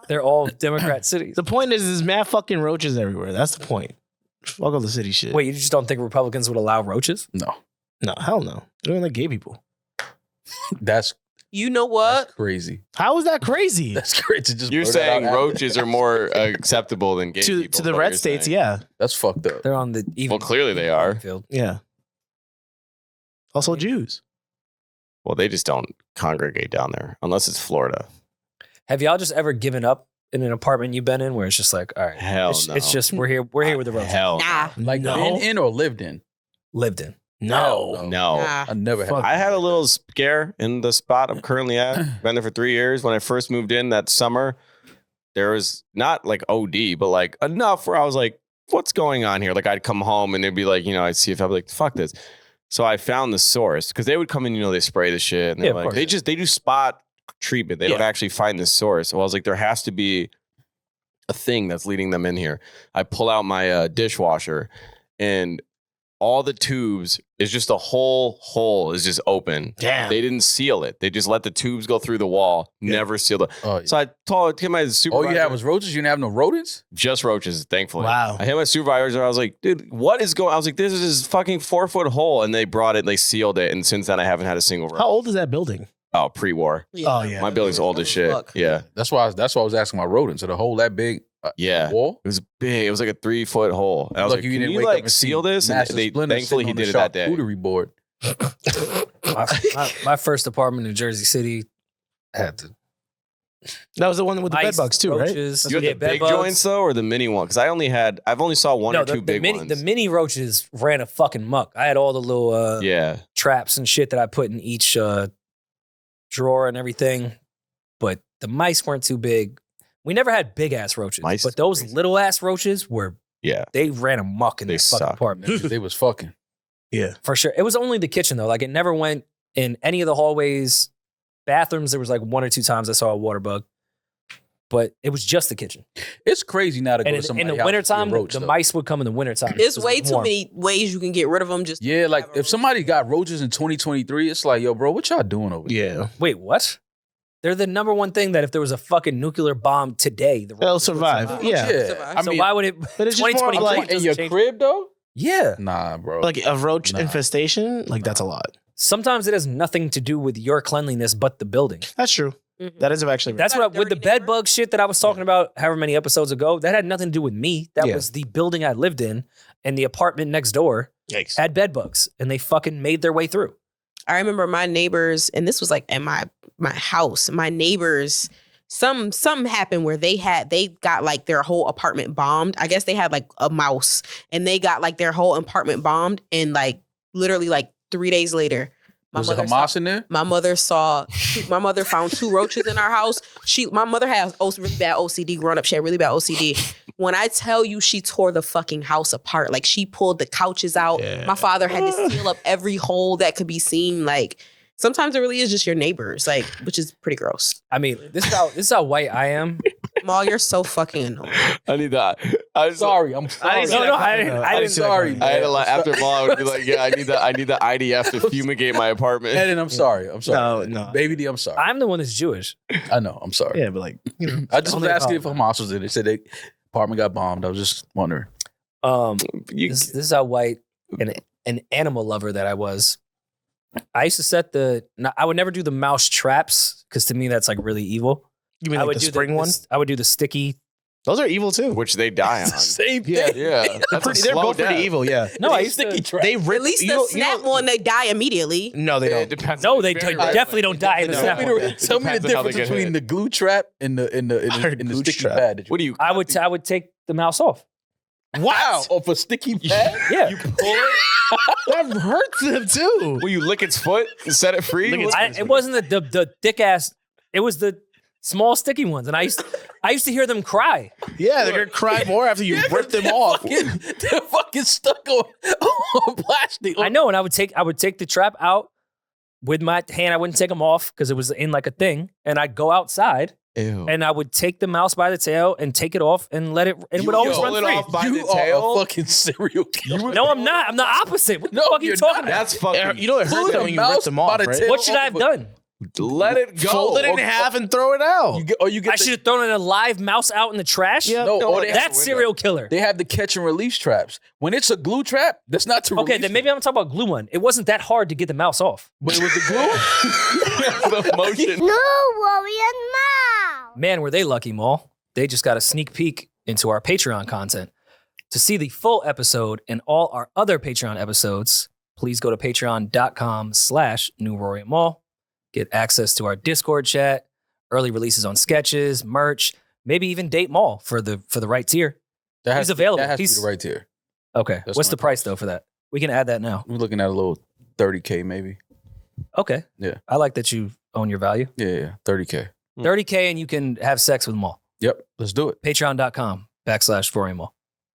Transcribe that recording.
They're all Democrat cities. The point is, there's mad fucking roaches everywhere. That's the point. Fuck all the city shit. Wait, you just don't think Republicans would allow roaches? No. No, hell no. They don't like gay people. That's You know what? crazy. How is that crazy? That's crazy. Just You're blurt that saying out roaches are more acceptable than gay people. to the is what red you're states, saying. yeah. That's fucked up. They're on the even. Well, clearly they are. Field. Yeah. Also Jews. Well, they just don't congregate down there unless it's Florida. Have y'all just ever given up in an apartment you've been in where it's just like, all right, Hell it's, no. it's just we're here with the roaches. Hell Nah. Like No. been in or lived in? Lived in. No. no. Nah. I never had. I had a little scare in the spot I'm currently at. Been there for 3 years. When I first moved in that summer, there was not like OD, but like enough where I was like, what's going on here? Like I'd come home and they'd be like, I'd see if I'd be like, fuck this. So I found the source because they would come in, they spray the shit and they're Yeah, of like, course. they do spot treatment. They don't actually find the source. So I was like, there has to be a thing that's leading them in here. I pull out my dishwasher and all the tubes is just a whole hole is just open. Damn. They didn't seal it. They just let the tubes go through the wall, never sealed it. Oh, yeah. So I told my All supervisor. you had was roaches? You didn't have no rodents? Just roaches, thankfully. Wow. I hit my supervisor. I was like, dude, what is going on? I was like, this is this fucking 4-foot hole. And they brought it, they sealed it. And since then, I haven't had a single roach. How old is that building? Oh, pre-war. Oh, yeah. My building's old as shit. Fuck. Yeah. That's why I was asking about rodents. So the hole that big Yeah. wall? It was big. It was like a 3-foot hole. And I was Lucky like, you can didn't you wake up like and seal see this? And Master they, Splinter thankfully, he sitting on did it the that day. charcuterie board. My first apartment in Jersey City had the That was the one with the bed mice, bugs too, right? roaches, You had yeah, the bed big bugs. joints though, or the mini one? Because I've only saw one or two big mini, ones. The mini roaches ran a fucking muck. I had all the little Yeah. traps and shit that I put in each drawer and everything, but the mice weren't too big. We never had big ass roaches, Mice but is those crazy. little ass roaches they ran a muck in They that fucking suck. apartment. They was fucking. Yeah. For sure. It was only the kitchen though. Like it never went in any of the hallways, bathrooms. There was like 1 or 2 times I saw a water bug, but it was just the kitchen. It's crazy now to go And to in somebody's the house wintertime, and see a roach, the though. mice would come in the wintertime. There's 'cause way it's too warm. many ways you can get rid of them. Just Yeah, like have a if somebody got roaches in 2023, it's like, yo, bro, what y'all doing over here? Yeah. Wait, what? They're the number one thing that if there was a fucking nuclear bomb today, the They'll roaches would survive. Yeah. Yeah. I So mean, why would it? But it's just more 2023 like in doesn't your change- crib though? Yeah. Nah, bro. Like a roach Nah. infestation, like that's a lot. Sometimes it has nothing to do with your cleanliness, but the building. That's true. Mhm. That is actually That's what with the dirty bed neighbor? bug shit that I was talking about however many episodes ago. That had nothing to do with me. That Yeah. was the building I lived in, and the apartment next door Yikes. had bed bugs, and they fucking made their way through. I remember my neighbors, and this was like at my house. My neighbors, something happened where they got like their whole apartment bombed. I guess they had like a mouse, and they got like their whole apartment bombed, and like literally like 3 days later, was a Hamas in there? my mother found 2 roaches in our house. My mother has really bad OCD growing up. She had really bad OCD. When I tell you she tore the fucking house apart, like she pulled the couches out. Yeah. My father had to seal up every hole that could be seen. Like sometimes it really is just your neighbors, like, which is pretty gross. I mean, this is how white I am. Maul, you're so fucking annoying. I need that. I'm Sorry, I'm sorry. didn't see that coming, though. I I'm didn't see that sorry. coming. I had to like after ball, I would be like, yeah, I need the IDF to fumigate my apartment. Eddin, I'm sorry. I'm sorry. No. Baby D, I'm sorry. I'm the one that's Jewish. I know. I'm sorry. Yeah, but like, I just was Only asking if problem. Hamas was in it. They said the apartment got bombed. I was just wondering. This is how white an animal lover that I was. I used to set I would never do the mouse traps because to me that's like really evil. you mean I like would the do spring one? I would do the sticky. Those are evil too. Which they die on. Same Yeah. thing. Yeah, that's They're both pretty evil. Yeah. No, I used sticky to. trap. They rip. At least you the don't- you snap don't- one, they die immediately. No, they It don't. depends. No, they Very definitely don't die in the No. snap. Tell me the Depends on how difference they get between hit. the glue trap and the I heard glue sticky trap. pad. that you- What do you? I would take the mouse off. Wow, off a sticky pad? Yeah, You pull it? That hurts them too. Will you lick its foot and set it free? Lick its- it wasn't the thick ass. It was the small sticky ones, and I used to hear them cry. Yeah, they're gonna cry more after you rip them off. They're fucking stuck on plastic. I know, and I would take the trap out with my hand. I wouldn't take them off because it was in like a thing, and I'd go outside. Ew. And I would take the mouse by the tail and take it off and let it. It would always pull run it free. off by You the are tail? a fucking serial killer. No, I'm not. I'm the opposite. What the No, fuck are you you're talking not. about? That's fucking. You know it hurts Pull them the when you rip mouse them by off, the right? tail. What should I have done? Let it go. Fold it in half and throw it out. You get I should have thrown a live mouse out in the trash. Yeah. no, or That's serial killer. They have the catch and release traps. When it's a glue trap, that's not to Okay, release then maybe I'm talking about glue one. It wasn't that hard to get the mouse off. But it was the glue. The motion. Man, were they lucky, Maul. They just got a sneak peek into our Patreon content. To see the full episode and all our other Patreon episodes, please go to patreon.com/New Rory and Maul. Get access to our Discord chat, early releases on sketches, merch, maybe even date Maul for the right tier. He's available. That has to be the right tier. Okay. That's What's my the price though for that? We can add that now. We're looking at a little 30K maybe. Okay. Yeah. I like that you own your value. Yeah, 30K. 30K and you can have sex with Maul. Yep, let's do it. Patreon.com/Rory and Maul.